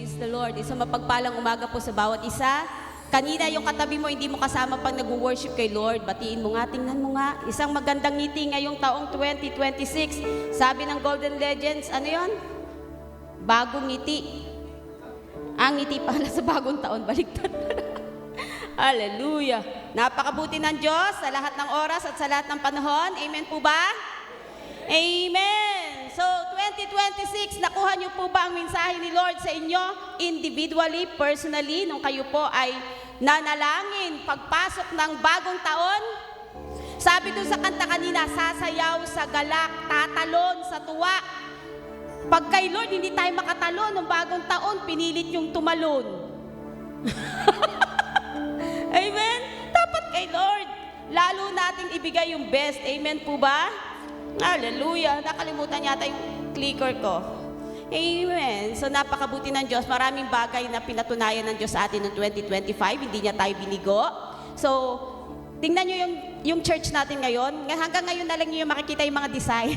Praise the Lord. Isang mapagpalang umaga po sa bawat isa. Kanina yung katabi mo, hindi mo kasama pag nag-worship kay Lord. Batiin mo nga, tingnan mo nga. Isang magandang ngiti ngayong taong 2026. Sabi ng Golden Legends, ano yon? Bagong ngiti. Ang ngiti pala sa bagong taon, baliktad. Hallelujah. Napakabuti ng Diyos sa lahat ng oras at sa lahat ng panahon. Amen po ba? Amen! So, 2026, nakuha niyo po ba ang mensahe ni Lord sa inyo? Individually, personally, nung kayo po ay nanalangin pagpasok ng bagong taon? Sabi doon sa kanta kanina, sasayaw sa galak, tatalon sa tuwa. Pag kay Lord, hindi tayo makatalon ng bagong taon, pinilit yung tumalon. Amen? Dapat kay Lord, lalo nating ibigay yung best. Amen po ba? Hallelujah. Nakalimutan yata yung clicker ko. Amen. So napakabuti ng Diyos. Maraming bagay na pinatunayan ng Diyos sa atin noong 2025. Hindi niya tayo binigo. So, tingnan nyo yung church natin ngayon. Hanggang ngayon na lang nyo makikita yung mga design.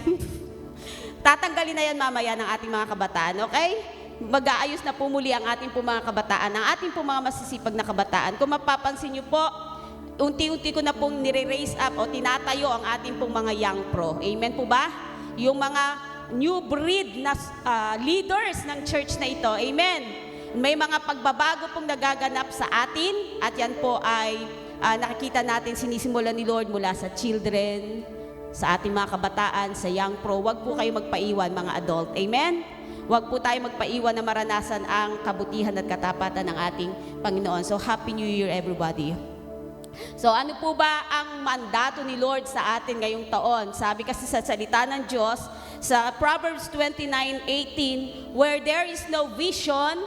Tatanggalin na yan mamaya ng ating mga kabataan. Okay? Mag-aayos na po muli ang ating po mga kabataan. Ang ating po mga masisipag na kabataan. Kung mapapansin nyo po, unti-unti ko na pong nire-raise up o tinatayo ang ating pong mga young pro. Amen po ba? Yung mga new breed na leaders ng church na ito. Amen. May mga pagbabago pong nagaganap sa atin at yan po ay nakikita natin sinisimulan ni Lord mula sa children, sa ating mga kabataan, sa young pro. Huwag po kayo magpaiwan mga adult. Amen? Huwag po tayo magpaiwan na maranasan ang kabutihan at katapatan ng ating Panginoon. So, Happy New Year everybody. So ano po ba ang mandato ni Lord sa atin ngayong taon? Sabi kasi sa salita ng Diyos, sa Proverbs 29:18, where there is no vision,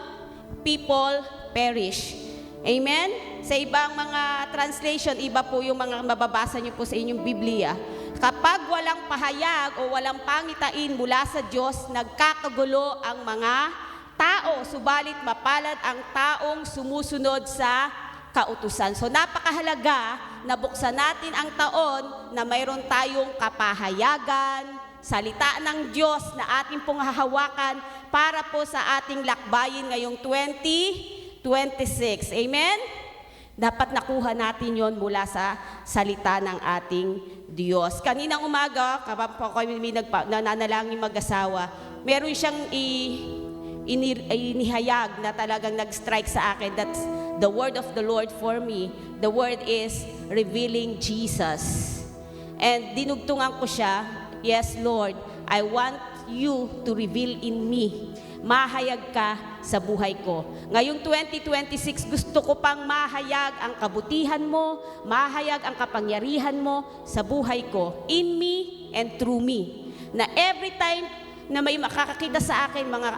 people perish. Amen? Sa ibang mga translation, iba po yung mga mababasa niyo po sa inyong Biblia. Kapag walang pahayag o walang pangitain mula sa Diyos, nagkakagulo ang mga tao. Subalit mapalad ang taong sumusunod sa kautusan. So napakahalaga na buksan natin ang taon na mayroon tayong kapahayagan, salita ng Diyos na ating pong hahawakan para po sa ating lakbayin ngayong 2026. Amen? Dapat nakuha natin yon mula sa salita ng ating Diyos. Kaninang umaga, kapag po kami nananalangin mag-asawa, meron siyang inihayag na talagang nag-strike sa akin. That's the word of the Lord for me. The word is revealing Jesus. And dinugtungan ko siya, yes Lord, I want you to reveal in me. Mahayag ka sa buhay ko. Ngayong 2026, gusto ko pang mahayag ang kabutihan mo, mahayag ang kapangyarihan mo sa buhay ko, in me and through me. Na every time na may makakakita sa akin, mga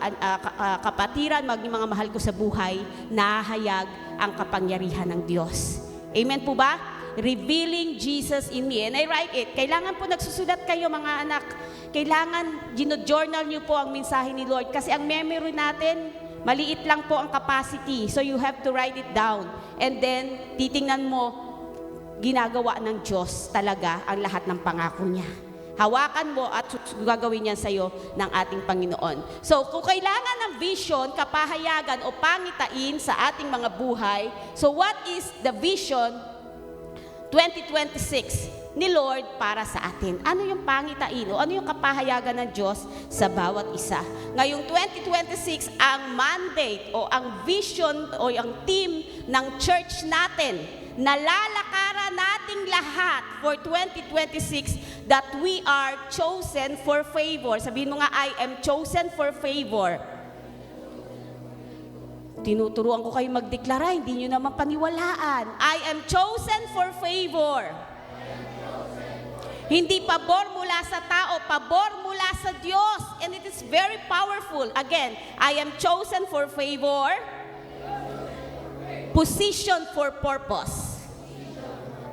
kapatiran, mga mahal ko sa buhay, nahayag ang kapangyarihan ng Diyos. Amen po ba? Revealing Jesus in me. And I write it. Kailangan po nagsusulat kayo mga anak. Kailangan gino-journal nyo po ang mensahe ni Lord. Kasi ang memory natin, maliit lang po ang capacity. So you have to write it down. And then, titingnan mo, ginagawa ng Diyos talaga ang lahat ng pangako niya. Hawakan mo at gagawin yan sa'yo ng ating Panginoon. So, kung kailangan ng vision, kapahayagan o pangitain sa ating mga buhay, so what is the vision 2026 ni Lord para sa atin? Ano yung pangitain o ano yung kapahayagan ng Diyos sa bawat isa? Ngayong 2026, ang mandate o ang vision o ang team ng church natin, nalalakaran nating lahat for 2026 that we are chosen for favor. Sabihin mo nga, I am chosen for favor. Tinuturuan ko kayo magdeklara, hindi nyo naman paniwalaan. I am chosen for favor. Hindi pabor mula sa tao, pabor mula sa Diyos. And it is very powerful. Again, I am chosen for favor. Position for purpose.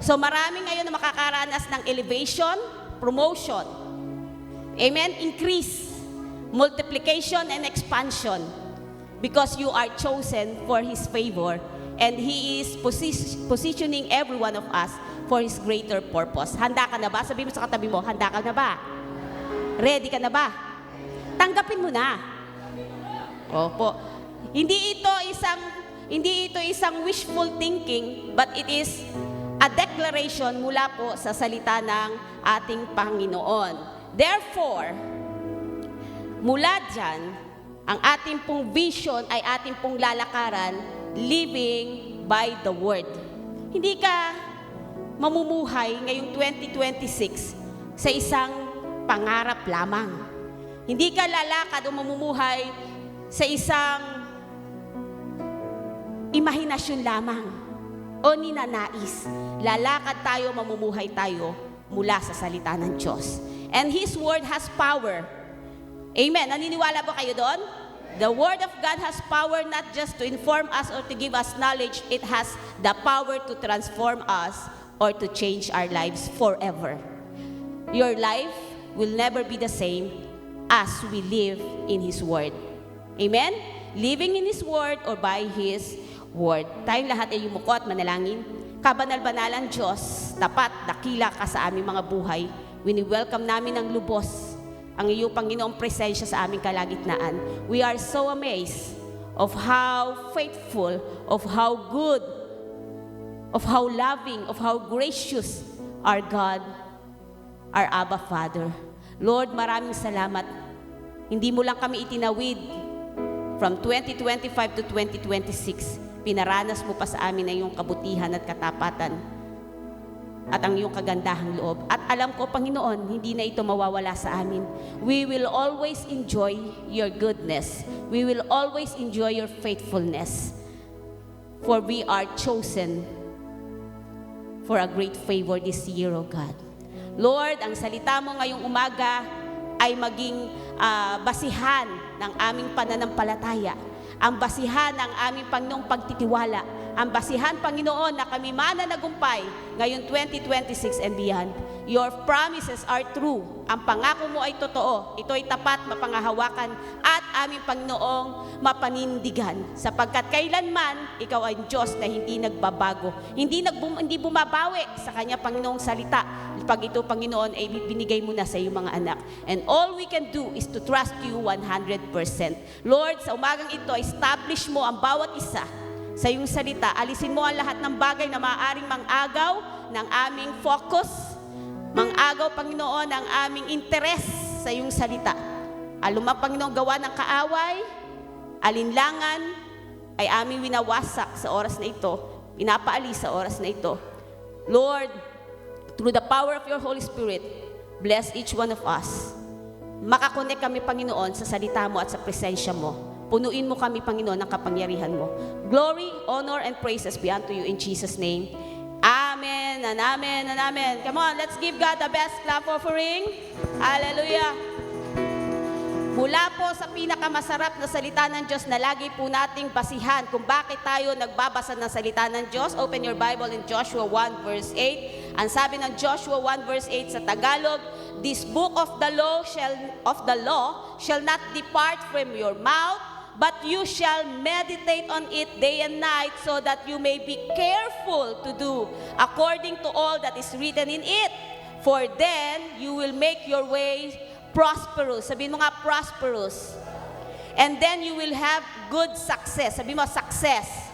So marami ngayon na makakaranas ng elevation, promotion. Amen? Increase, multiplication, and expansion. Because you are chosen for His favor. And He is positioning every one of us for His greater purpose. Handa ka na ba? Sabi mo sa katabi mo, handa ka na ba? Ready ka na ba? Tanggapin mo na. Opo. Hindi ito isang wishful thinking, but it is a declaration mula po sa salita ng ating Panginoon. Therefore, mula dyan, ang ating pong vision ay ating pong lalakaran, living by the Word. Hindi ka mamumuhay ngayong 2026 sa isang pangarap lamang. Hindi ka lalakad o mamumuhay sa isang imahinasyon lamang o ninanais. Lalakad tayo, mamumuhay tayo mula sa salita ng Diyos. And His Word has power. Amen. Naniniwala ba kayo doon? The Word of God has power not just to inform us or to give us knowledge. It has the power to transform us or to change our lives forever. Your life will never be the same as we live in His Word. Amen? Living in His Word or by His Word. Tayong lahat ay yumuko at manalangin. Kabanal-banalang Diyos, tapat, dakila ka sa aming mga buhay. Wini-welcome namin ng lubos ang iyong Panginoong presensya sa aming kalagitnaan. We are so amazed of how faithful, of how good, of how loving, of how gracious our God, our Abba Father. Lord, maraming salamat. Hindi mo lang kami itinawid from 2025 to 2026. Pinaranas mo pa sa amin ang iyong kabutihan at katapatan at ang iyong kagandahang loob. At alam ko, Panginoon, hindi na ito mawawala sa amin. We will always enjoy your goodness. We will always enjoy your faithfulness. For we are chosen for a great favor this year, O God. Lord, ang salita mo ngayong umaga ay maging basihan ng aming pananampalataya. Ang basihan ng aming Panginoong pagtitiwala. Ang basihan, Panginoon, na kami mananagumpay ngayon 2026 and beyond. Your promises are true. Ang pangako mo ay totoo. Ito ay tapat, mapangahawakan, at aming Panginoong mapanindigan. Sapagkat kailanman, ikaw ay Diyos na hindi nagbabago. Hindi bumabawi sa Kanya, Panginoong salita. Pag ito, Panginoon, ay binigay mo na sa iyong mga anak. And all we can do is to trust you 100%. Lord, sa umagang ito, establish mo ang bawat isa sa iyong salita. Alisin mo ang lahat ng bagay na maaaring mang-agaw ng aming focus, mang-agaw, Panginoon, ang aming interes sa iyong salita. Alumang, Panginoon, gawa ng kaaway, alinlangan, ay aming winawasak sa oras na ito, pinapaalis sa oras na ito. Lord, through the power of your Holy Spirit, bless each one of us. Makakonek kami, Panginoon, sa salita mo at sa presensya mo. Punuin mo kami, Panginoon, ng kapangyarihan mo. Glory, honor, and praises be unto you in Jesus' name. Amen and amen and amen. Come on, let's give God the best clap offering. Hallelujah. Mula po sa pinakamasarap na salita ng Diyos na lagi po nating basihan kung bakit tayo nagbabasa ng salita ng Diyos. Open your Bible in Joshua 1 verse 8. Ang sabi ng Joshua 1 verse 8 sa Tagalog, this book of the law shall not depart from your mouth, but you shall meditate on it day and night, so that you may be careful to do according to all that is written in it. For then you will make your way prosperous. Sabihin mo nga, prosperous. And then you will have good success. Sabihin mo, success.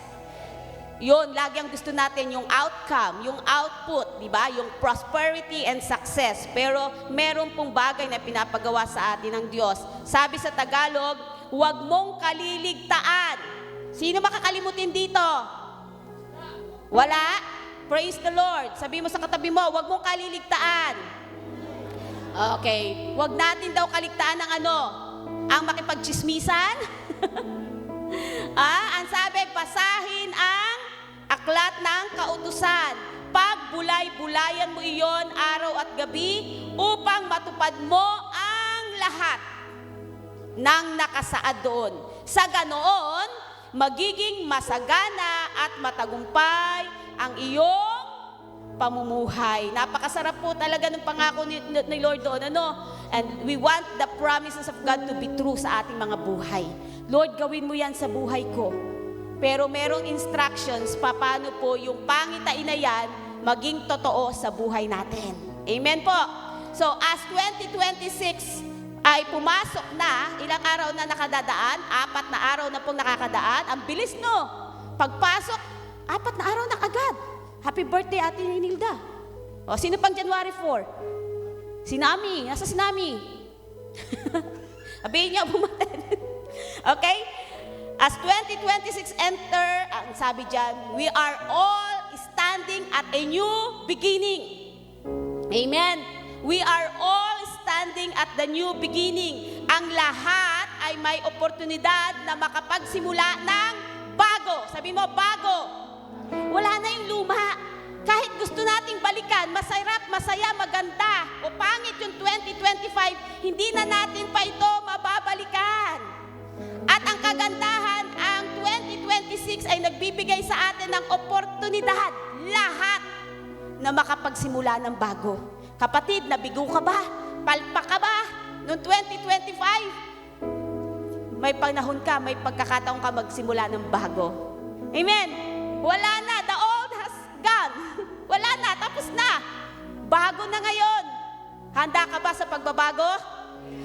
Yun, lagi ang gusto natin, yung outcome, yung output, di ba? Yung prosperity and success. Pero meron pong bagay na pinapagawa sa atin ng Diyos. Sabi sa Tagalog, huwag mong kaliligtaan. Sino makakalimutin dito? Wala? Praise the Lord. Sabi mo sa katabi mo, huwag mong kaliligtaan. Okay. Huwag natin daw kaligtaan ng ano? Ang makipagchismisan? Ang sabi, basahin ang aklat ng kautusan. Pagbulay-bulayan mo iyon araw at gabi upang matupad mo ang lahat ng nakasaad doon. Sa ganoon, magiging masagana at matagumpay ang iyong pamumuhay. Napakasarap po talaga ng pangako ni Lord doon. And we want the promises of God to be true sa ating mga buhay. Lord, gawin mo yan sa buhay ko. Pero merong instructions, paano po yung pangitain na yan maging totoo sa buhay natin. Amen po. So, as 2026 ay pumasok na, ilang araw na nakadadaan, 4 na araw na pong nakakadaan, ang bilis no. Pagpasok, 4 na araw na agad. Happy birthday, Ate Nilda. O, sino pang January 4? Si Nami, nasa si Nami? Sabihin niya, bumaten. Okay? As 2026 enter, ang sabi dyan, we are all standing at a new beginning. Amen. We are all standing at the new beginning. Ang lahat ay may oportunidad na makapagsimula ng bago. Sabi mo, bago. Wala na yung luma. Kahit gusto nating balikan, masarap, masaya, maganda, o pangit yung 2025, hindi na natin pa ito mababalikan. At ang kagandahan, ang 2026 ay nagbibigay sa atin ng oportunidad, lahat, na makapagsimula ng bago. Kapatid, nabigo ka ba? Palpak ka ba? Noong 2025, may panahon ka, may pagkakataon ka magsimula ng bago. Amen? Wala na, the old has gone. Wala na, tapos na. Bago na ngayon. Handa ka ba sa pagbabago?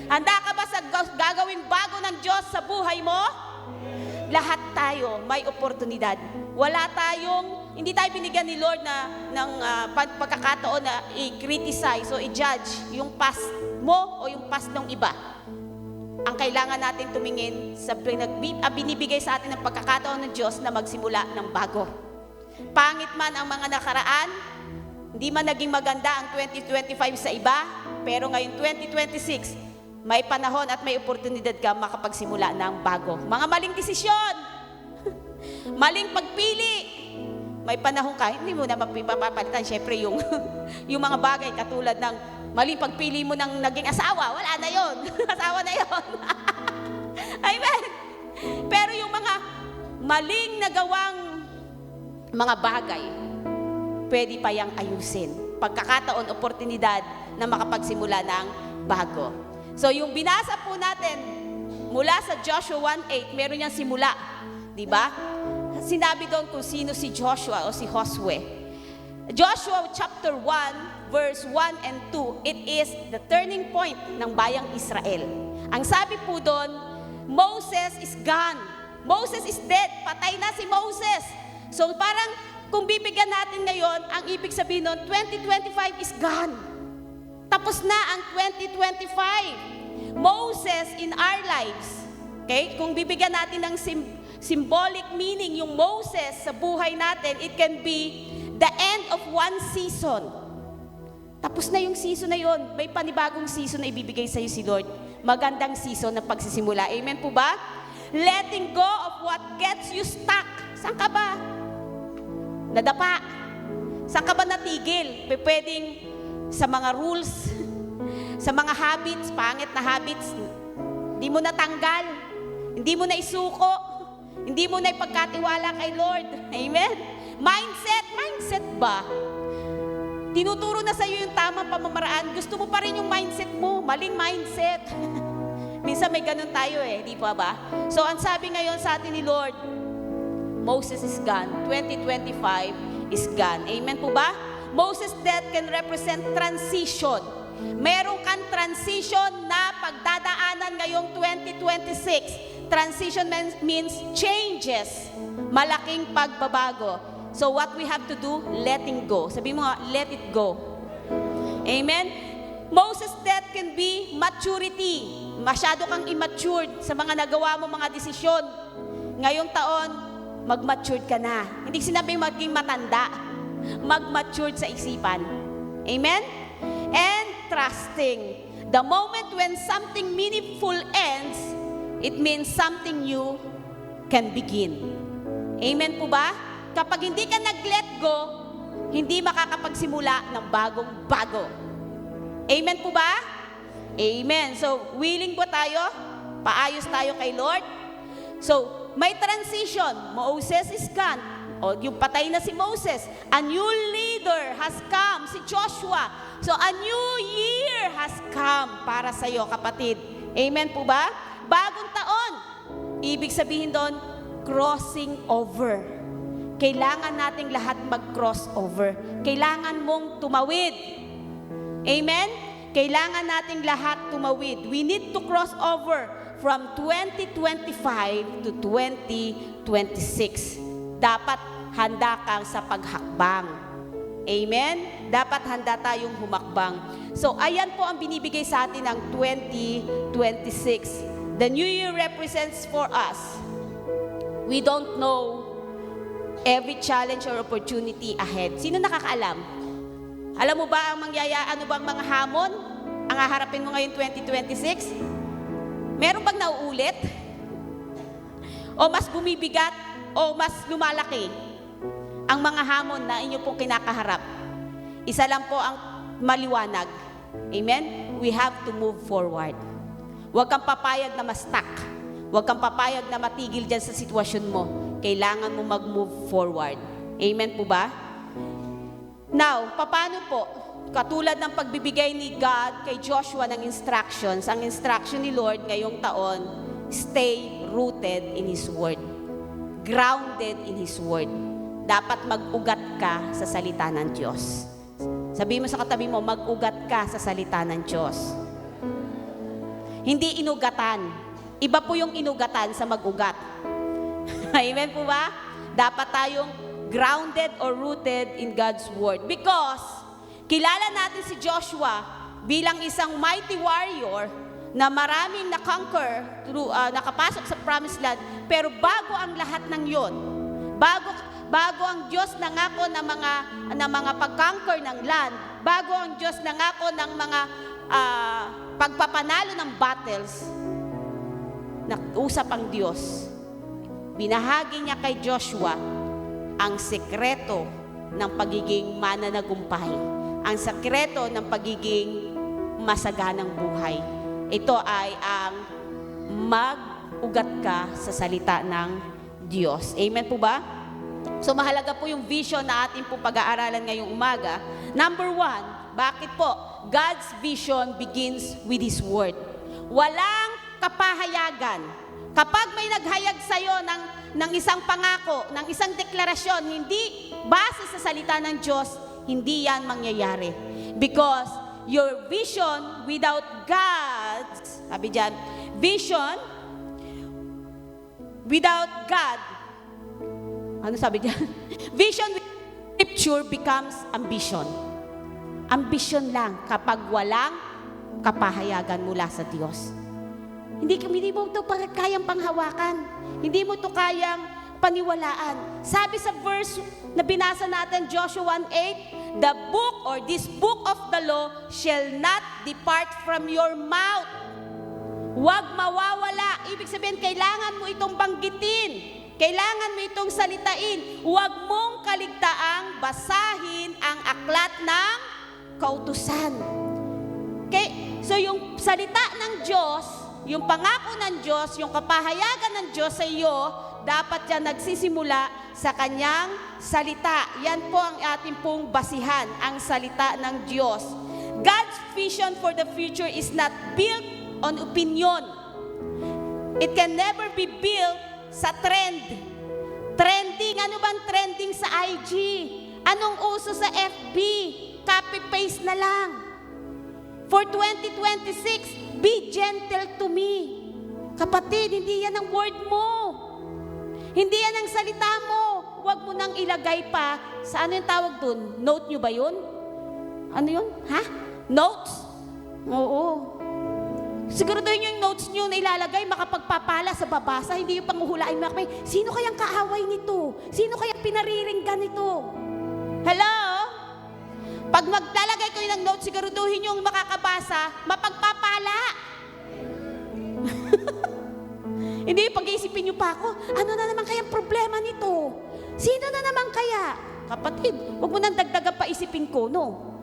Handa ka ba sa gagawing bago ng Diyos sa buhay mo? Lahat tayo may oportunidad. Hindi tayo binigyan ni Lord ng pagkakataon na i-criticize o i-judge yung past mo o yung past ng iba. Ang kailangan natin tumingin sa binibigay sa atin ng pagkakataon ng Diyos na magsimula ng bago. Pangit man ang mga nakaraan, hindi man naging maganda ang 2025 sa iba, pero ngayon 2026, may panahon at may oportunidad ka makapagsimula ng bago. Mga maling desisyon, maling pagpili, may panahon ka, hindi mo na mapapalitan, syempre yung mga bagay katulad ng maling pagpili mo ng naging asawa, wala na yon. Asawa na yon. Amen. Pero yung mga maling nagawang mga bagay, pwede pa yang ayusin. Pagkakataon, oportunidad na makapagsimula ng bago. So yung binasa po natin mula sa Joshua 1:8, meron niyang simula. Di ba? Sinabi doon kung sino si Joshua o si Josue. Joshua chapter 1, verse 1 and 2, it is the turning point ng bayang Israel. Ang sabi po doon, Moses is gone. Moses is dead. Patay na si Moses. So parang kung bibigyan natin ngayon, ang ibig sabihin nun, 2025 is gone. Tapos na ang 2025. Moses in our lives. Okay? Kung bibigyan natin ng symbolic meaning, yung Moses sa buhay natin, it can be the end of one season. Tapos na yung season na yon. May panibagong season na ibibigay sa'yo si Lord. Magandang season ng pagsisimula. Amen po ba? Letting go of what gets you stuck. Saan ka ba? Nadapa. Saan ka ba natigil? Pwedeng sa mga rules, sa mga habits, pangit na habits, hindi mo natanggal, hindi mo na isuko, hindi mo na ipagkatiwala kay Lord. Amen? Mindset ba? Tinuturo na sa iyo yung tamang pamamaraan, gusto mo pa rin yung mindset mo, maling mindset. Minsan may ganun tayo di pa ba? So ang sabi ngayon sa atin ni Lord, Moses is gone. 2025 is gone. Amen po ba? Moses' death can represent transition. Meron kang transition na pagdadaanan ngayong 2026. Transition means changes. Malaking pagbabago. So what we have to do? Letting go. Sabi mo nga, let it go. Amen? Moses' death can be maturity. Masyado kang immature sa mga nagawa mo, mga desisyon. Ngayong taon, mag-matured ka na. Hindi sinabing maging matanda. Mag-matured sa isipan. Amen? And trusting. The moment when something meaningful ends, it means something new can begin. Amen po ba? Kapag hindi ka nag-let go, hindi makakapagsimula ng bagong-bago. Amen po ba? Amen. So, willing po tayo? Paayos tayo kay Lord? So, may transition. Moses is gone. O, yung patay na si Moses. A new leader has come, si Joshua. So, a new year has come para sa iyo, kapatid. Amen po ba? Bagong taon. Ibig sabihin doon, crossing over. Kailangan nating lahat mag-cross over. Kailangan mong tumawid. Amen? Kailangan nating lahat tumawid. We need to cross over from 2025 to 2026. Dapat handa kang sa paghakbang. Amen? Dapat handa tayong humakbang. So, ayan po ang binibigay sa atin ng 2026. The new year represents for us. We don't know every challenge or opportunity ahead. Sino nakakaalam? Alam mo ba ang ano bang mga hamon ang haharapin mo ngayon 2026? Meron bang nauulit? O mas bumibigat? O mas lumalaki ang mga hamon na inyo pong kinakaharap? Isa lang po ang maliwanag. Amen? We have to move forward. Huwag kang papayag na ma-stuck. Huwag kang papayag na matigil dyan sa sitwasyon mo. Kailangan mo mag-move forward. Amen po ba? Now, paano po? Katulad ng pagbibigay ni God kay Joshua ng instructions, ang instruction ni Lord ngayong taon, stay rooted in His Word. Grounded in His Word. Dapat mag-ugat ka sa salita ng Diyos. Sabihin mo sa katabi mo, mag-ugat ka sa salita ng Diyos. Hindi inugatan. Iba po yung inugatan sa mag-ugat. Amen po ba? Dapat tayong grounded or rooted in God's Word. Because, kilala natin si Joshua bilang isang mighty warrior na maraming na-conquer, nakapasok sa promised land, pero bago ang lahat ng yon, bago ang Diyos nangako ng mga pag-conquer ng land, bago ang Diyos nangako ng mga pagpapanalo ng battles, nag-usap ang Diyos. Binahagi niya kay Joshua ang sekreto ng pagiging mananagumpay, ang sekreto ng pagiging masaganang buhay. Ito ay ang mag-ugat ka sa salita ng Diyos. Amen po ba? So mahalaga po yung vision na ating po pag-aaralan ngayong umaga. Number 1, bakit po? God's vision begins with His Word. Walang kapahayagan. Kapag may naghayag sa'yo ng isang pangako, ng isang deklarasyon, hindi base sa salita ng Diyos, hindi yan mangyayari. Because your vision without God, sabi dyan, vision without God, ano sabi dyan? Vision with Scripture becomes ambition. Ambition lang kapag walang kapahayagan mula sa Diyos. Hindi mo ito kayang panghawakan. Hindi mo ito kayang paniwalaan. Sabi sa verse na binasa natin, Joshua 1:8, the book or this book of the law shall not depart from your mouth. Huwag mawawala. Ibig sabihin, kailangan mo itong banggitin. Kailangan mo itong salitain. Huwag mong kaligtaang basahin ang aklat ng kautusan. Okay? So yung salita ng Diyos, yung pangako ng Diyos, yung kapahayagan ng Diyos sa iyo, dapat yan nagsisimula sa Kanyang salita. Yan po ang ating pong basihan, ang salita ng Diyos. God's vision for the future is not built on opinion. It can never be built sa trend. Trending, ano bang trending sa IG? Anong uso sa FB? Copy-paste na lang. For 2026, be gentle to me. Kapatid, hindi yan ang word mo. Hindi yan ang salita mo. Huwag mo nang ilagay pa sa ano yung tawag dun? Note nyo ba yun? Ano yun? Ha? Notes? Oo. Siguraduhin nyo yung notes nyo na ilalagay, makapagpapala sa babasa, hindi yung panguhulain mo. Sino kayang kaaway nito? Sino kayang pinariringgan nito? Hello? Pag maglalagay kayo ng notes, siguraduhin nyo yung makakabasa, mapagpapala. Hindi, pag-iisipin nyo pa ako, ano na naman kayang problema nito? Sino na naman kaya? Kapatid, huwag mo nang dagdagan pa isipin ko, no?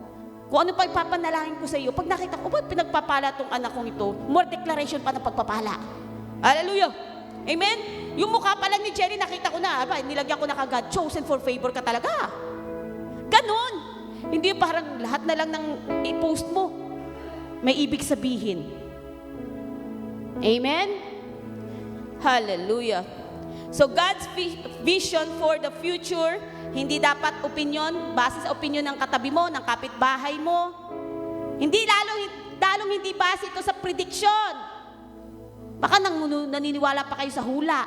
Kung ano pa ipapanalangin ko sa iyo, pag nakita ko, ba't pinagpapala tong anak kong ito? More declaration pa ng pagpapala. Hallelujah! Amen? Yung mukha pa lang ni Jerry, nakita ko na, nilagyan ko na kagad, chosen for favor ka talaga. Ganon! Hindi parang lahat na lang ng i-post mo. May ibig sabihin. Amen? Hallelujah! So God's vision for the future, hindi dapat opinion, base sa opinion ng katabi mo, ng kapitbahay mo. Hindi lalong hindi base ito sa prediction. Baka naniniwala pa kayo sa hula.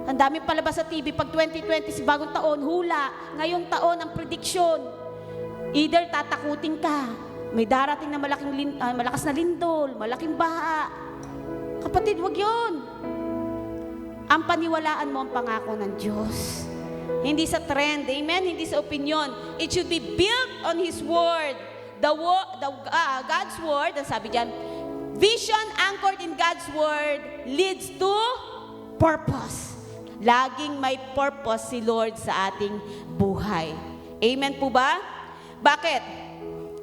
Ang daming palabas sa TV pag 2020, si bagong taon, hula. Ngayong taon, ang prediction. Either tatakutin ka, may darating na malakas na lindol, malaking baha. Kapatid, wag yun. Ang paniwalaan mo ang pangako ng Diyos. Hindi sa trend, amen? Hindi sa opinion. It should be built on His Word. God's Word, ang sabi diyan, vision anchored in God's Word leads to purpose. Laging may purpose si Lord sa ating buhay. Amen po ba? Bakit?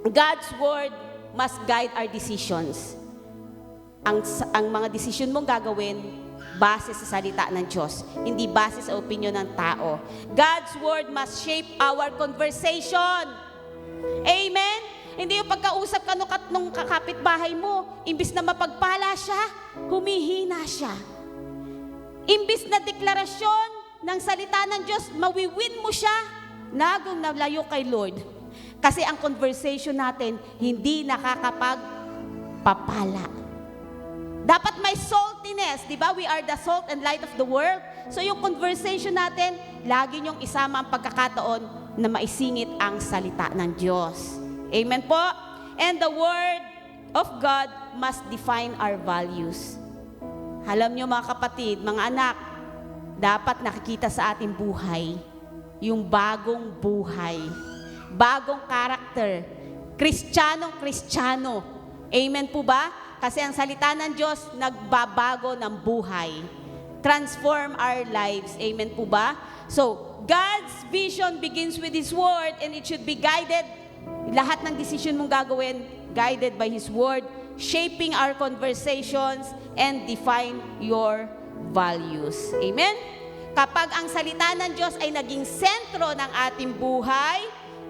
God's Word must guide our decisions. Ang mga decision mong gagawin, base sa salita ng Diyos, hindi base sa opinion ng tao. God's Word must shape our conversation. Amen? Hindi yung pagkausap ka nung kakapitbahay mo, imbis na mapagpala siya, humihina siya. Imbis na deklarasyon ng salita ng Diyos, mawiwin mo siya, nagong nalayo kay Lord. Kasi ang conversation natin, hindi nakakapagpapala. Dapat may saltiness, di ba? We are the salt and light of the world. So yung conversation natin, lagi niyong isama ang pagkakataon na maisingit ang salita ng Diyos. Amen po? And the Word of God must define our values. Alam niyo mga kapatid, mga anak, dapat nakikita sa ating buhay yung bagong buhay, bagong karakter, Kristiyanong-Kristiyano. Amen po ba? Kasi ang salita ng Diyos, nagbabago ng buhay. Transform our lives. Amen po ba? So, God's vision begins with His Word and it should be guided. Lahat ng decision mong gagawin, guided by His Word, shaping our conversations and define your values. Amen? Kapag ang salita ng Diyos ay naging sentro ng ating buhay,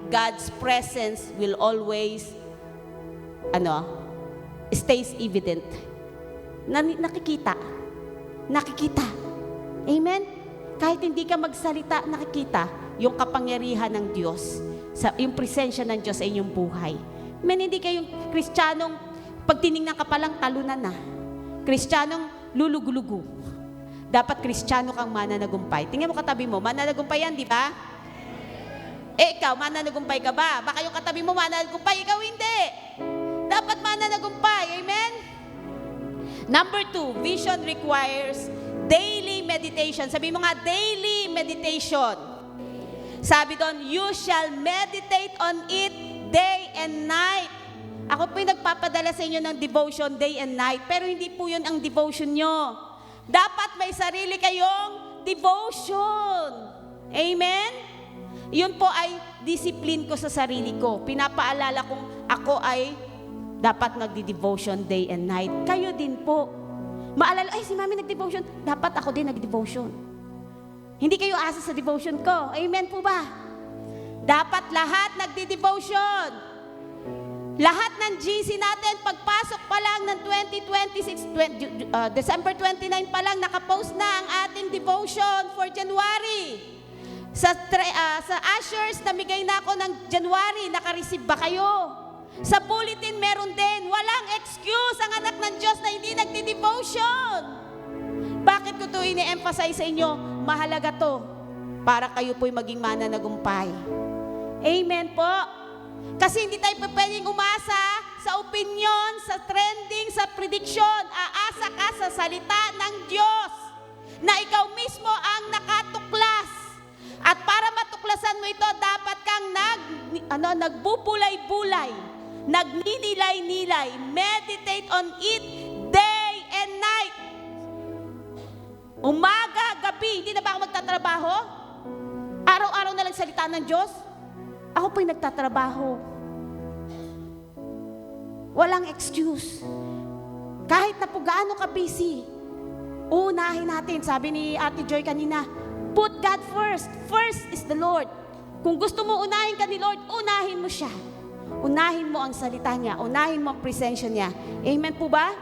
God's presence will always, stays evident. Nakikita. Amen? Kahit hindi ka magsalita, nakikita yung kapangyarihan ng Diyos, yung presensya ng Diyos sa inyong buhay. Amen, hindi kayong Kristiyanong, pag tinignan ka palang talunan na. Kristiyanong lulugulugu. Dapat Kristiyano kang mananagumpay. Tingnan mo katabi mo, mananagumpay yan, di ba? Ikaw, mananagumpay ka ba? Baka yung katabi mo mananagumpay, ikaw hindi. Dapat mananagumpay. Amen? Number 2, vision requires daily meditation. Sabi mo nga, daily meditation. Sabi doon, you shall meditate on it day and night. Ako po yung nagpapadala sa inyo ng devotion day and night, pero hindi po yun ang devotion nyo. Dapat may sarili kayong devotion. Amen? Yun po ay discipline ko sa sarili ko. Pinapaalala kong ako ay dapat nagdi-devotion day and night. Kayo din po. Maalala, ay si Mami nag-devotion. Dapat ako din nag-devotion. Hindi kayo asa sa devotion ko. Amen po ba? Dapat lahat nagdi-devotion. Lahat ng GC natin, pagpasok pa lang ng 2026, December 29 pa lang, nakapost na ang ating devotion for January. Sa ushers, namigay na ako ng January, nakareceive ba kayo? Sa bulletin, meron din. Walang excuse ang anak ng Diyos na hindi nagdi-devotion. Bakit ko ito ini-emphasize sa inyo? Mahalaga to para kayo po'y maging mananagumpay. Amen po. Kasi hindi tayo pwedeng umasa sa opinion, sa trending, sa prediction. Aasa ka sa salita ng Diyos na ikaw mismo ang nakatuklas. At para matuklasan mo ito, dapat kang nagbubulay-bulay, nagninilay-nilay, meditate on it day and night. Umaga, gabi, hindi na ba ako magtatrabaho? Araw-araw na lang salita ng Diyos? Ako po'y nagtatrabaho. Walang excuse. Kahit na po gaano ka busy, unahin natin, sabi ni Ate Joy kanina, put God first. First is the Lord. Kung gusto mo unahin ka ni Lord, unahin mo siya. Unahin mo ang salita niya. Unahin mo ang presensya niya. Amen po ba?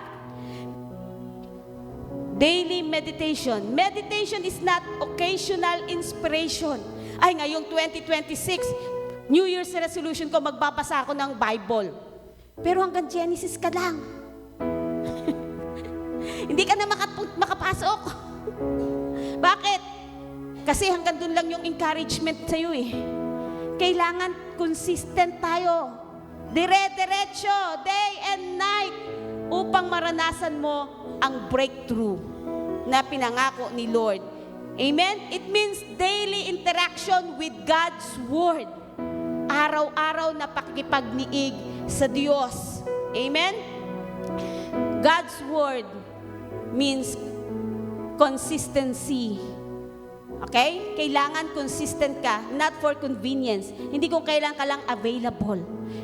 Daily meditation. Meditation is not occasional inspiration. Ay, ngayong 2026, New Year's resolution ko, magbabasa ako ng Bible. Pero hanggang Genesis ka lang. Hindi ka na makapasok. Bakit? Kasi hanggang doon lang yung encouragement sa'yo eh. Kailangan consistent tayo. Dire-diretso, day and night, upang maranasan mo ang breakthrough na pinangako ni Lord. Amen? It means daily interaction with God's Word. Araw-araw na pakikipagniig sa Diyos. Amen? God's Word means consistency. Okay? Kailangan consistent ka, not for convenience. Hindi kung kailan ka lang available.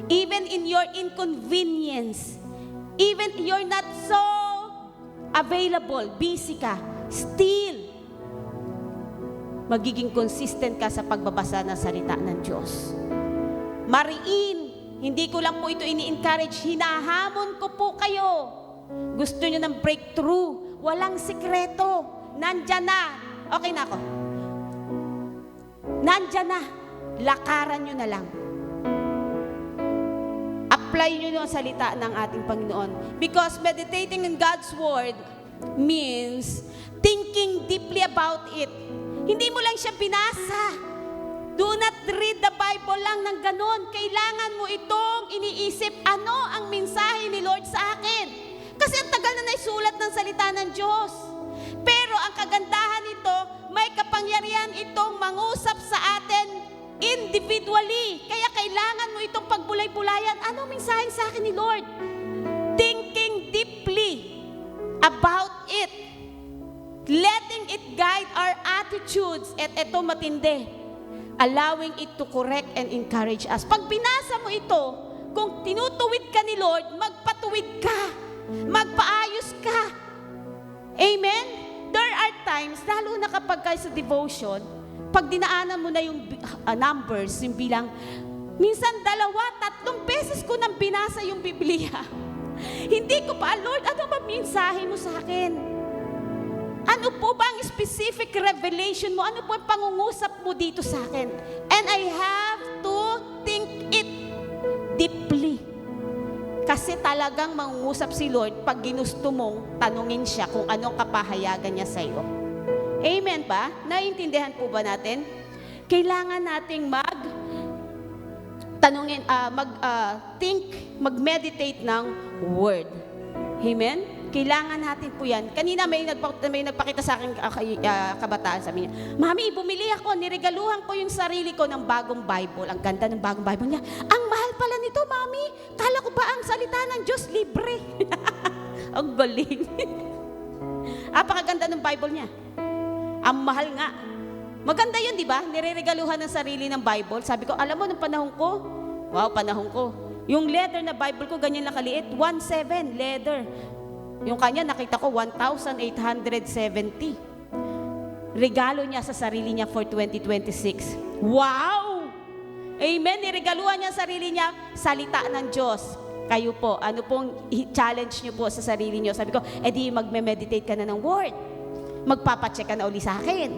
Even in your inconvenience, even you're not so available, busy ka, still, magiging consistent ka sa pagbabasa ng salita ng Diyos. Mariin, hindi ko lang po ito ini-encourage, hinahamon ko po kayo. Gusto nyo ng breakthrough, walang sikreto, nandyan na. Okay na ako. Nandyan na, lakaran nyo na lang. Apply nyo yung salita ng ating Panginoon. Because meditating in God's Word means thinking deeply about it. Hindi mo lang siya binasa. Do not read the Bible lang ng ganon. Kailangan mo itong iniisip, ano ang mensahe ni Lord sa akin? Kasi ang tagal na naisulat ng salita ng Diyos. Pero ang kagandahan nito, may kapangyarihan itong mangusap sa atin individually. Kaya kailangan mo itong pagbulay-bulayan. Ano ang mensahe sa akin ni Lord? Thinking deeply about it. Letting it guide our attitudes. At ito matindi. Allowing it to correct and encourage us. Pag binasa mo ito, kung tinutuwid ka ni Lord, magpatuwid ka. Magpaayos ka. Amen? There are times, lalo na kapag kayo sa devotion, pag dinaanan mo na yung numbers, yung bilang, minsan 2, 3 beses ko nang binasa yung Biblia. Hindi ko pa, Lord, ano ba mensahe mo sa akin? Ano po ba ang specific revelation mo? Ano po ang pangungusap mo dito sa akin? And I have to think it deeply. Kasi talagang mangungusap si Lord pag ginusto mong tanungin siya kung anong kapahayagan niya sa iyo. Amen ba? Naiintindihan po ba natin? Kailangan nating mag-meditate ng Word. Amen? Kailangan natin po yan. Kanina may nagpakita sa akin kabataan, sabi niya, Mami, bumili ako, niregaluhan ko yung sarili ko ng bagong Bible. Ang ganda ng bagong Bible niya. Ang mahal pala nito, Mami. Kala ko ba ang salita ng Diyos libre? Ang galing. Apakaganda ng Bible niya. Ang mahal nga. Maganda yun, di ba? Nireregaluhan ng sarili ng Bible. Sabi ko, alam mo, nung panahon ko, wow, panahon ko. Yung leather na Bible ko, ganyan lang kaliit, 1.7 leather. Yung kanya, nakita ko, 1,870. Regalo niya sa sarili niya for 2026. Wow! Amen! Niregaluhan niya sa sarili niya, salita ng Diyos. Kayo po, ano pong challenge niyo po sa sarili niyo? Sabi ko, edi magme-meditate ka na ng Word. Magpapacheck ka na uli sa akin.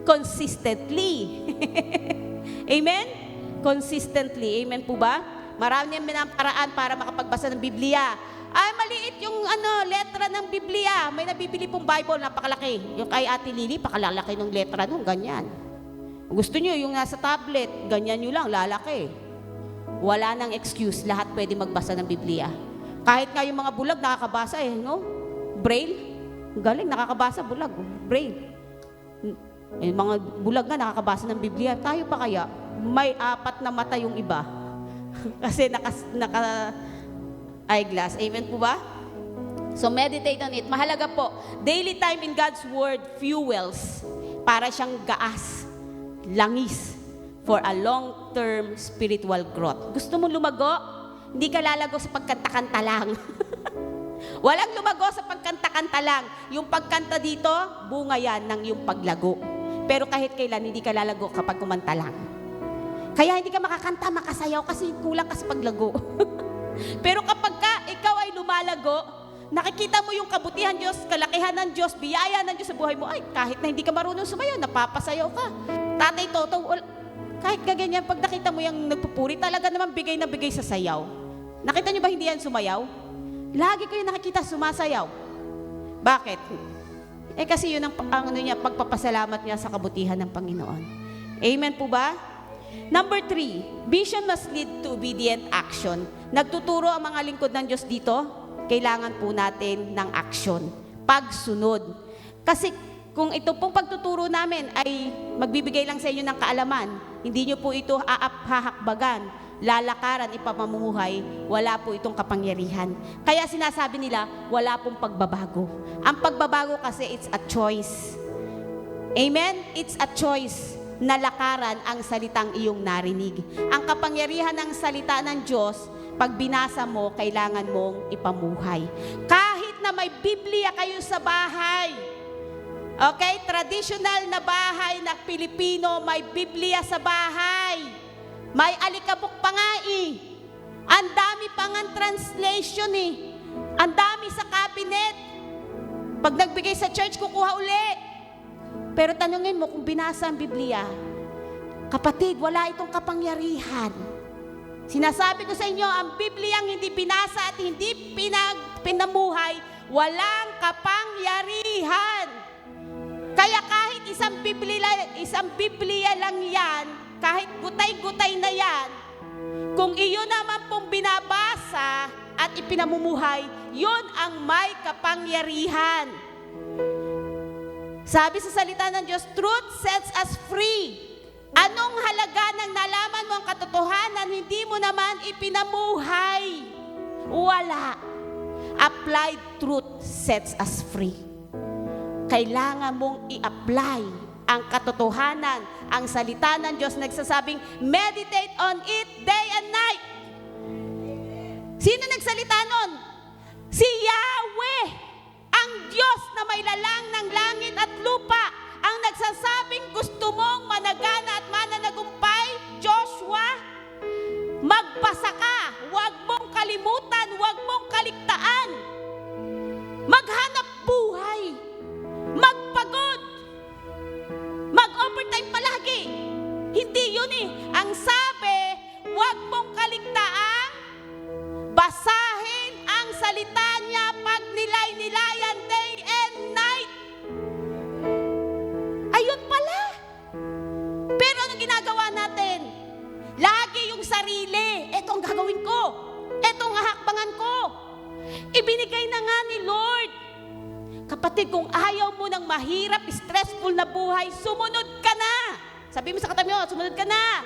Consistently. Amen? Consistently. Amen po ba? Marami ang paraan para makapagbasa ng Biblia. Ay, maliit yung letra ng Biblia. May nabibili pong Bible, napakalaki. Yung kay Ate Lily, pakalalaki ng letra nung ganyan. Gusto nyo, yung nasa tablet, ganyan nyo lang, lalaki. Wala nang excuse, lahat pwede magbasa ng Biblia. Kahit nga yung mga bulag, nakakabasa no? Braille, galing, nakakabasa bulag, Braille. Yung mga bulag nga, nakakabasa ng Biblia. Tayo pa kaya, may 4 na mata yung iba. Kasi naka eyeglass. Amen po ba? So meditate on it. Mahalaga po. Daily time in God's Word fuels. Para siyang gaas, langis for a long-term spiritual growth. Gusto mo lumago? Hindi ka lalago sa pagkanta-kanta lang. Walang lumago sa pagkanta-kanta lang. Yung pagkanta dito, bunga yan ng yung paglago. Pero kahit kailan, hindi ka lalago kapag kumanta lang. Kaya hindi ka makakanta, makasayaw kasi kulang ka sa paglago. Pero kapag ikaw ay lumalago, nakikita mo yung kabutihan Diyos, kalakihan ng Diyos, biyaya ng Diyos sa buhay mo, ay kahit na hindi ka marunong sumayaw, napapasayaw ka. Tatay Toto, kahit kaganyan, pag nakita mo yung nagpupuri, talaga naman bigay na bigay sa sayaw. Nakita niyo ba hindi yan sumayaw? Lagi ko yung nakikita sumasayaw. Bakit? Kasi yun ang pagpapasalamat niya sa kabutihan ng Panginoon. Amen po ba? Number 3, vision must lead to obedient action. Nagtuturo ang mga lingkod ng Diyos dito, kailangan po natin ng action, pagsunod. Kasi kung ito pong pagtuturo namin ay magbibigay lang sa inyo ng kaalaman, hindi nyo po ito hahakbagan, lalakaran, ipamumuhay, wala po itong kapangyarihan. Kaya sinasabi nila, wala pong pagbabago. Ang pagbabago kasi, it's a choice. Amen? It's a choice na lakaran ang salitang iyong narinig. Ang kapangyarihan ng salita ng Diyos, pag binasa mo, kailangan mong ipamuhay. Kahit na may Biblia kayo sa bahay, okay? Traditional na bahay na Pilipino, may Biblia sa bahay. May alikabok pa nga eh. Ang dami pa nga translation eh. Ang dami sa cabinet. Pag nagbigay sa church, kukuha uli. Pero tanungin mo kung binasa ang Biblia, kapatid, wala itong kapangyarihan. Sinasabi ko sa inyo, ang Biblia ang hindi binasa at hindi pinamuhay, walang kapangyarihan. Kaya kahit isang Biblia lang yan, kahit gutay-gutay na yan, kung iyo naman pong binabasa at ipinamumuhay, yun ang may kapangyarihan. Sabi sa salita ng Diyos, truth sets us free. Anong halaga ng nalaman mo ang katotohanan, hindi mo naman ipinamuhay? Wala. Applied truth sets us free. Kailangan mong i-apply ang katotohanan, ang salita ng Diyos nagsasabing, meditate on it day and night. Sino nagsalita nun? Si Yahweh, ang Diyos na may lalang ng langit at lupa, ang nagsasabing gusto mong managana at mananagumpay, Joshua, magbasa ka, huwag mong kalimutan, huwag mong kaligtaan. Maghanap buhay, magpagod, mag-overtime palagi. Hindi yun eh. Ang sabi, huwag mong kaligtaan, basahin ang salita niya pag nilay-nilayan day and night. Ayun pala. Pero anong ginagawa natin? Lagi yung sarili. Ito ang gagawin ko. Ito ang hahakbangan ko. Ibinigay na nga ni Lord. Kapatid, kung ayaw mo ng mahirap, stressful na buhay, sumunod ka na. Sabi mo sa katabi mo, sumunod ka na.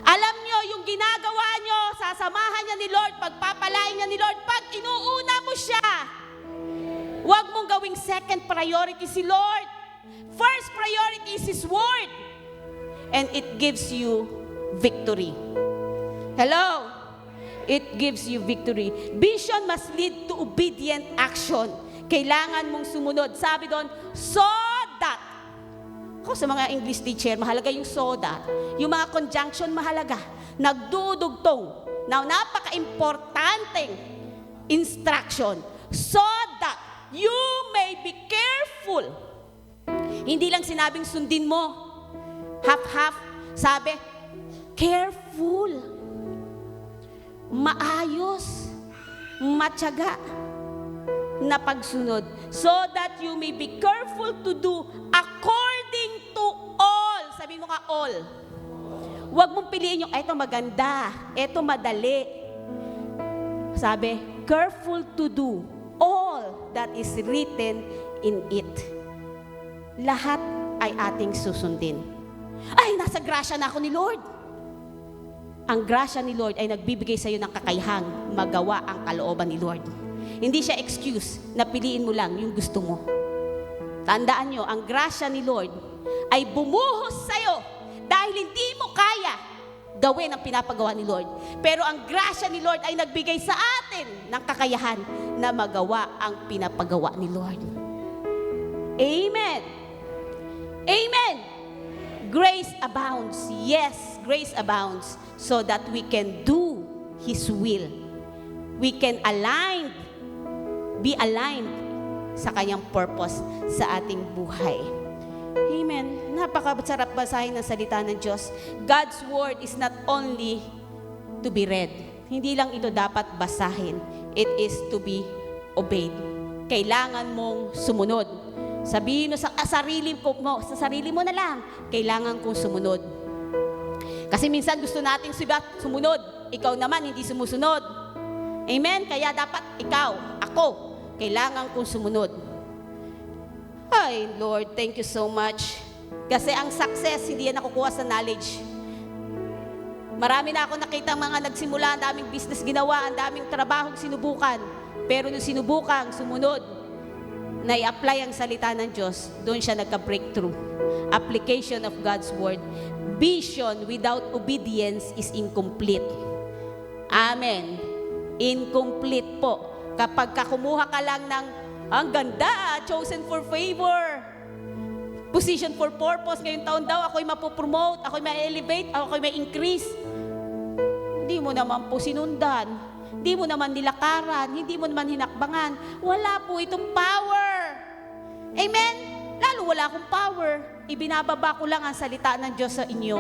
Alam nyo, yung ginagawa nyo, sasamahan niya ni Lord, pagpapalain niya ni Lord, pag inuuna mo siya, huwag mong gawing second priority si Lord. First priority is His Word. And it gives you victory. Hello? It gives you victory. Vision must lead to obedient action. Kailangan mong sumunod. Sabi doon, so that. Ako sa mga English teacher, mahalaga yung so that. Yung mga conjunction mahalaga. Nagdudugtong. Now, napaka-importanteng instruction. So that you may be careful. Hindi lang sinabing sundin mo. Half-half. Sabi, careful. Maayos, matyaga na pagsunod, so that you may be careful to do according to all. Sabi mo ka, all. Huwag mong piliin yung, eto maganda, eto madali. Sabi, careful to do all that is written in it. Lahat ay ating susundin. Ay, nasa grasya na ako ni Lord. Ang grasya ni Lord ay nagbibigay sa iyo ng kakayahang magawa ang kalooban ni Lord. Hindi siya excuse na piliin mo lang yung gusto mo. Tandaan nyo, ang grasya ni Lord ay bumuhos sa iyo dahil hindi mo kaya gawin ang pinapagawa ni Lord. Pero ang grasya ni Lord ay nagbigay sa atin ng kakayahan na magawa ang pinapagawa ni Lord. Amen. Amen. Grace abounds. Yes, grace abounds so that we can do His will. We can be aligned sa Kanyang purpose sa ating buhay. Amen. Napakasarap basahin ng salita ng Diyos. God's Word is not only to be read. Hindi lang ito dapat basahin. It is to be obeyed. kailangan mong sumunod. Sabihin mo sa sarili mo na lang, kailangan kong sumunod. Kasi minsan gusto nating sumunod. Ikaw naman hindi sumusunod. Amen? Kaya dapat ako, kailangan kong sumunod. Ay, Lord, thank you so much. Kasi ang success, hindi yan nakukuha sa knowledge. Marami na ako nakita mga nagsimula, ang daming business ginawa, ang daming trabaho sinubukan. Pero nung sinubukang sumunod, na i-apply ang salita ng Diyos, doon siya nagka-breakthrough. Application of God's Word. Vision without obedience is incomplete. Amen. Incomplete po. Kapag kumuha ka lang ng, ang ganda, chosen for favor, position for purpose, ngayong taon daw, ako'y mapopromote, ako'y ma-elevate, ako'y ma-increase. Hindi mo naman po sinundan. Hindi mo naman nilakaran. Hindi mo naman hinakbangan. Wala po itong power. Amen? Lalo wala akong power. Ibinababa ko lang ang salita ng Diyos sa inyo.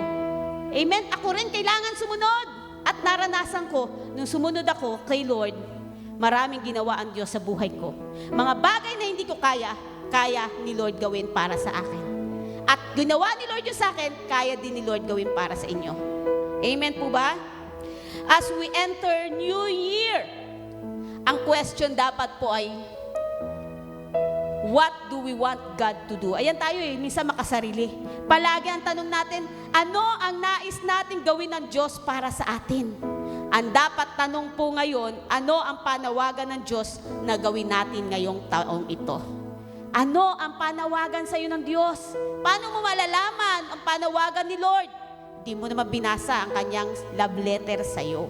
Amen? Ako rin kailangan sumunod. At naranasan ko, nung sumunod ako kay Lord, maraming ginawa ang Diyos sa buhay ko. Mga bagay na hindi ko kaya ni Lord gawin para sa akin. At ginawa ni Lord yung sa akin, kaya din ni Lord gawin para sa inyo. Amen po ba? As we enter New Year, ang question dapat po ay, what do we want God to do? Ayan tayo minsan makasarili. Palagi ang tanong natin, ano ang nais natin gawin ng Diyos para sa atin? Ang dapat tanong po ngayon, ano ang panawagan ng Diyos na gawin natin ngayong taong ito? Ano ang panawagan sa iyo ng Diyos? Paano mo malalaman ang panawagan ni Lord? Di mo naman binasa ang kanyang love letter sa iyo.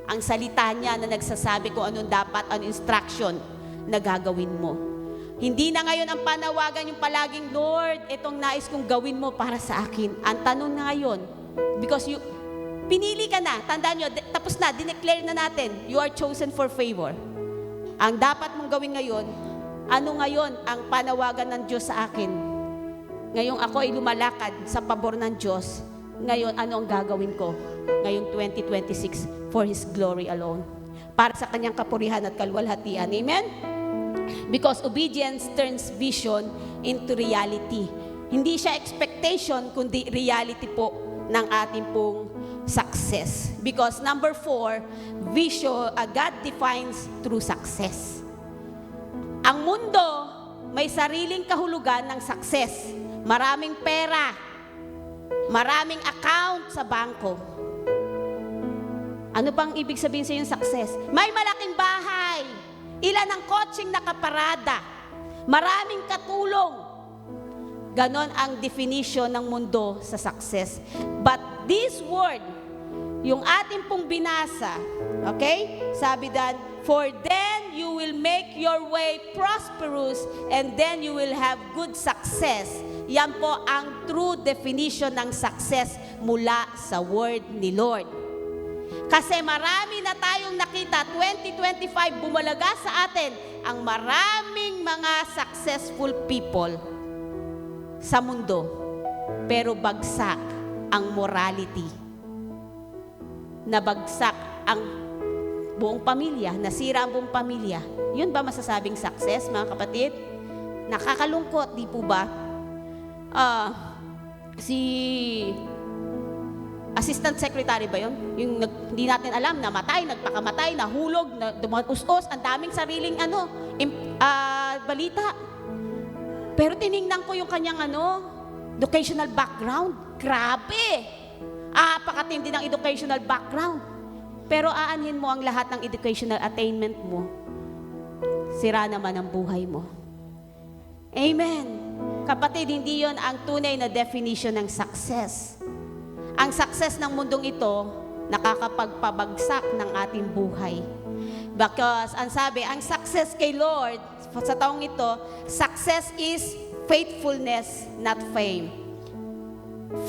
Ang salita niya na nagsasabi kung anong dapat, anong instruction na gagawin mo. Hindi na ngayon ang panawagan yung palaging, Lord, itong nais kong gawin mo para sa akin. Ang tanong na ngayon, because pinili ka na, tandaan nyo, tapos na, dineclare na natin, you are chosen for favor. Ang dapat mong gawin ngayon, ano ngayon ang panawagan ng Diyos sa akin? Ngayong ako ay lumalakad sa pabor ng Diyos, ngayon, ano ang gagawin ko? Ngayong 2026, for His glory alone. Para sa kanyang kapurihan at kalwalhatian. Amen? Because obedience turns vision into reality. Hindi siya expectation, kundi reality po ng ating pong success. Because number 4, vision, God defines true success. Ang mundo, may sariling kahulugan ng success. Maraming pera, maraming account sa bangko. Ano bang ibig sabihin sa yung success? May malaking bahay, ilan ang kotseng nakaparada, maraming katulong. Ganon ang definition ng mundo sa success. But this word, yung ating pong binasa, okay? Sabi dan, for then you will make your way prosperous and then you will have good success. Yan po ang true definition ng success mula sa word ni Lord. Kasi marami na tayong nakita, 2025, bumalaga sa atin ang maraming mga successful people sa mundo. Pero bagsak ang morality. Nabagsak ang buong pamilya, nasira ang buong pamilya. Yun ba masasabing success, mga kapatid? Nakakalungkot, di po ba? Si assistant secretary ba yun? Yung hindi natin alam, namatay, nagpakamatay, nahulog, dumaus-us, ang daming sariling balita. Pero tiningnan ko yung kanyang educational background. Grabe! Apakatindi ng educational background. Pero aanhin mo ang lahat ng educational attainment mo, sira naman ang buhay mo. Amen. Kapatid, hindi yon ang tunay na definition ng success. Ang success ng mundong ito, nakakapagpabagsak ng ating buhay. Because, ang sabi, ang success kay Lord, sa taong ito, success is faithfulness, not fame.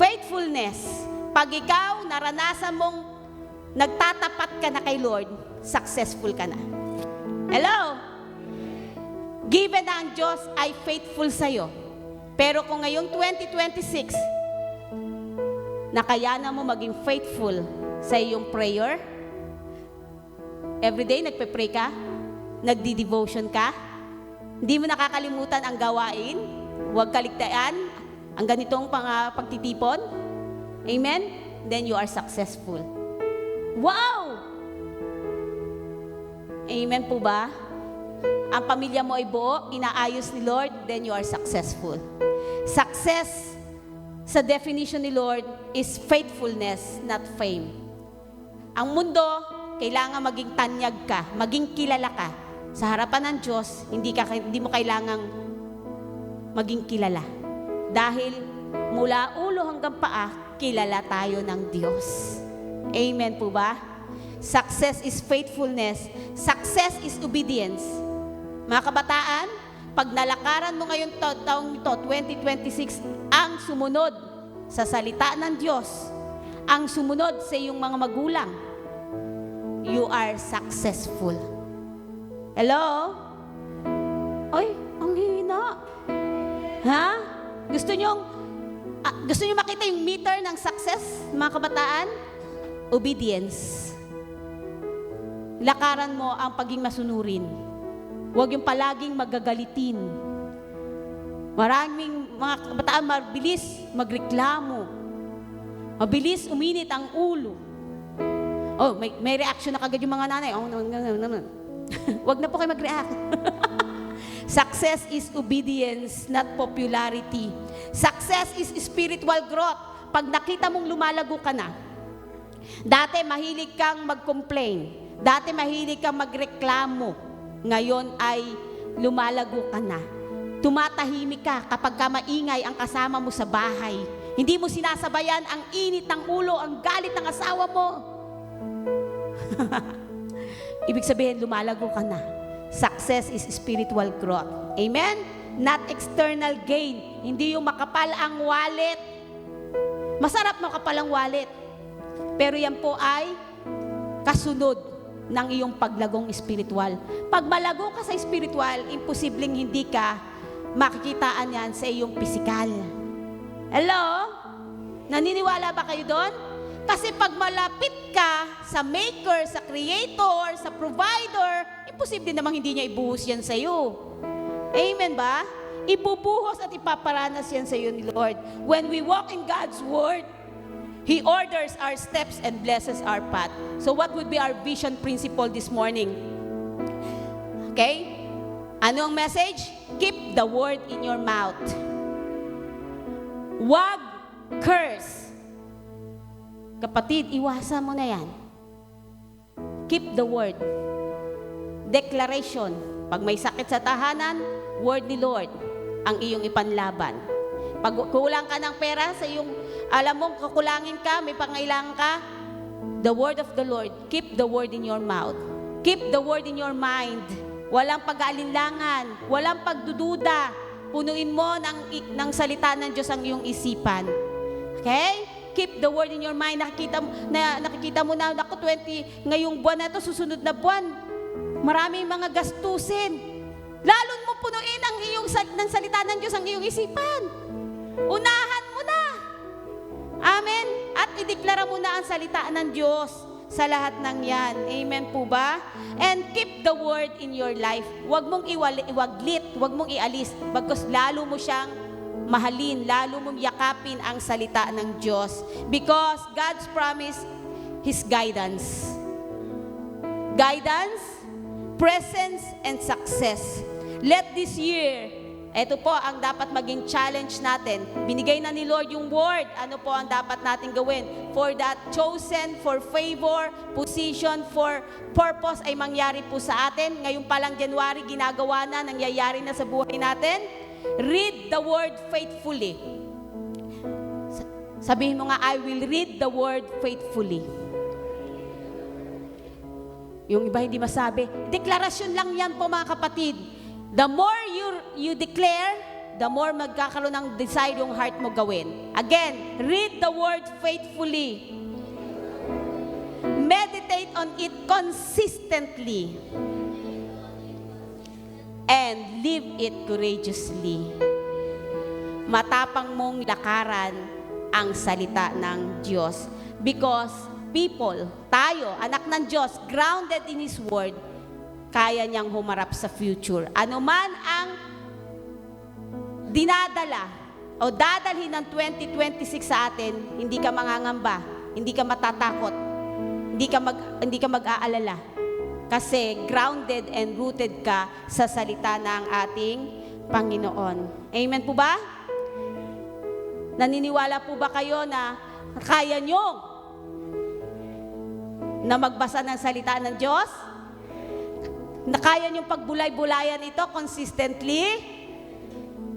Faithfulness. Pag ikaw, naranasan mong nagtatapat ka na kay Lord, successful ka na. Hello? Given na ang Diyos ay faithful sa'yo. Pero kung ngayong 2026, nakayanan mo maging faithful sa iyong prayer, everyday nagpe-pray ka, nagdi-devotion ka, Hindi mo nakakalimutan ang gawain, huwag kaligtaan, ang ganitong pagtitipon. Amen? Then you are successful. Wow! Amen po ba? Ang pamilya mo ay buo, inaayos ni Lord, then you are successful. Success, sa definition ni Lord, is faithfulness, not fame. Ang mundo, kailangan maging tanyag ka, maging kilala ka. Sa harapan ng Diyos, hindi mo kailangang maging kilala. Dahil mula ulo hanggang paa, kilala tayo ng Diyos. Amen po ba? Success is faithfulness. Success is obedience. Mga kabataan, pag nalakaran mo ngayon taong ito, 2026, ang sumunod sa salita ng Diyos, ang sumunod sa iyong mga magulang, you are successful. Hello? Ay, ang hina. Ha? Gusto nyo makita yung meter ng success, mga kabataan? Obedience. Lakaran mo ang pagiging masunurin. Huwag yung palaging magagalitin. Maraming mga kabataan mabilis magreklamo. Mabilis uminit ang ulo. Oh, may reaction na kagad yung mga nanay. Oh, Huwag na po kayo mag-react. Success is obedience, not popularity. Success is spiritual growth. Pag nakita mong lumalago ka na, dati mahilig kang mag-complain, dati mahilig kang magreklamo, ngayon ay lumalago ka na. Tumatahimik ka kapag ka maingay ang kasama mo sa bahay. Hindi mo sinasabayan ang init ng ulo, ang galit ng asawa mo. Ibig sabihin, lumalago ka na. Success is spiritual growth. Amen? Not external gain. Hindi yung makapal ang wallet. Masarap makapal ang wallet. Pero yan po ay kasunod ng iyong paglagong spiritual. Pag malago ka sa spiritual, imposibleng hindi ka makikitaan yan sa iyong pisikal. Hello? Naniniwala ba kayo doon? Kasi pag malapit ka sa maker, sa creator, sa provider, imposible namang hindi niya ibuhos yan sa iyo. Amen ba? Ibubuhos at ipaparanas yan sa iyo ni Lord. When we walk in God's word, He orders our steps and blesses our path. So what would be our vision principle this morning? Okay? Ano ang message? Keep the word in your mouth. Wag curse. Kapatid, iwasan mo na yan. Keep the word. Declaration. Pag may sakit sa tahanan, word ni Lord ang iyong ipanlaban. Pag kulang ka ng pera sa iyong, alam mo, kukulangin ka, may pangailangan ka, the word of the Lord, keep the word in your mouth. Keep the word in your mind. Walang pag-aalinlangan, walang pagdududa. Punuin mo ng salita ng Diyos ang iyong isipan. Okay? Keep the word in your mind. Nakikita mo na, naku, ngayong buwan na ito, susunod na buwan, maraming mga gastusin. Lalo mo punuin ng salita ng Diyos ang iyong isipan. Unahan mo na. Amen? At ideklara mo na ang salita ng Diyos sa lahat ng yan. Amen po ba? And keep the word in your life. Huwag mong iwaglit, huwag mong ialis, bagkus lalo mo siyang mahalin, lalo mong yakapin ang salita ng Diyos. Because God's promise, His guidance. Guidance, presence, and success. Let this year, ito po ang dapat maging challenge natin. Binigay na ni Lord yung word. Ano po ang dapat natin gawin? For that chosen, for favor, position, for purpose ay mangyari po sa atin. Ngayon pa lang January, ginagawa na, nangyayari na sa buhay natin. Read the word faithfully. Sabihin mo nga, I will read the word faithfully. Yung iba hindi masabi. Deklarasyon lang yan po mga kapatid. The more you declare, the more magkakaroon ng desire yung heart mo gawin. Again, read the word faithfully. Meditate on it consistently. And live it courageously. Matapang mong lakaran ang salita ng Diyos. Because people, tayo, anak ng Diyos, grounded in His Word, kaya niyang humarap sa future. Ano man ang dinadala o dadalhin ng 2026 sa atin, hindi ka mangangamba, hindi ka matatakot, hindi ka mag-aalala. Kasi grounded and rooted ka sa salita ng ating Panginoon. Amen po ba? Naniniwala po ba kayo na kaya nyo na magbasa ng salita ng Diyos? Na kaya nyo pagbulay-bulayan ito consistently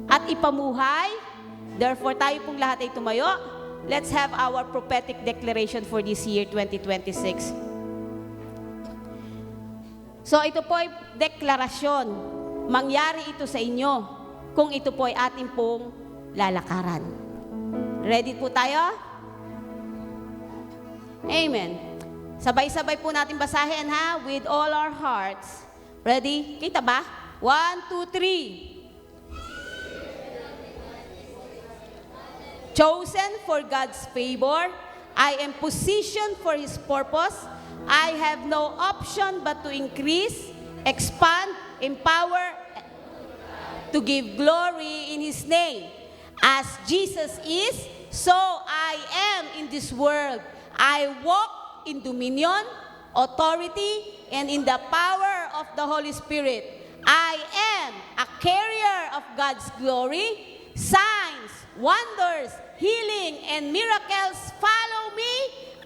at ipamuhay? Therefore, tayo pong lahat ay tumayo. Let's have our prophetic declaration for this year, 2026. So, ito po ay deklarasyon. Mangyari ito sa inyo kung ito po ay ating pong lalakaran. Ready po tayo? Amen. Sabay-sabay po natin basahin ha, with all our hearts. Ready? Kita ba? 1, 2, 3. Chosen for God's favor, I am positioned for His purpose. I have no option but to increase, expand, empower, to give glory in His name. As Jesus is, so I am in this world. I walk in dominion, authority, and in the power of the Holy Spirit. I am a carrier of God's glory. Signs, wonders, healing, and miracles follow me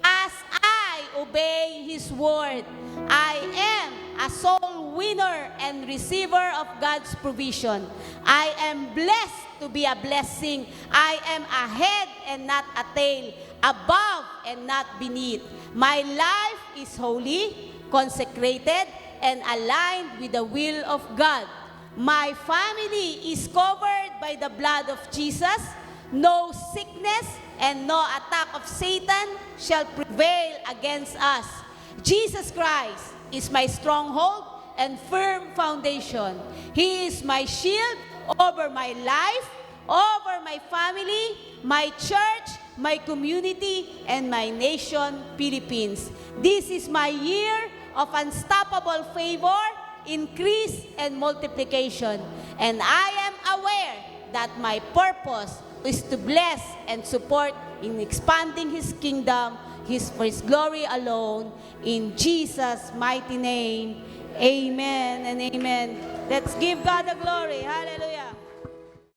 as I obey His word. I am a soul winner and receiver of God's provision. I am blessed to be a blessing. I am a head and not a tail, above and not beneath. My life is holy, consecrated, and aligned with the will of God. My family is covered by the blood of Jesus. No sickness and no attack of Satan shall prevail against us. Jesus Christ is my stronghold and firm foundation. He is my shield over my life, over my family, my church, my community, and my nation, Philippines. This is my year of unstoppable favor, increase, and multiplication. And I am aware that my purpose is to bless and support in expanding His kingdom, for His glory alone. In Jesus' mighty name, amen and amen. Let's give God the glory. Hallelujah.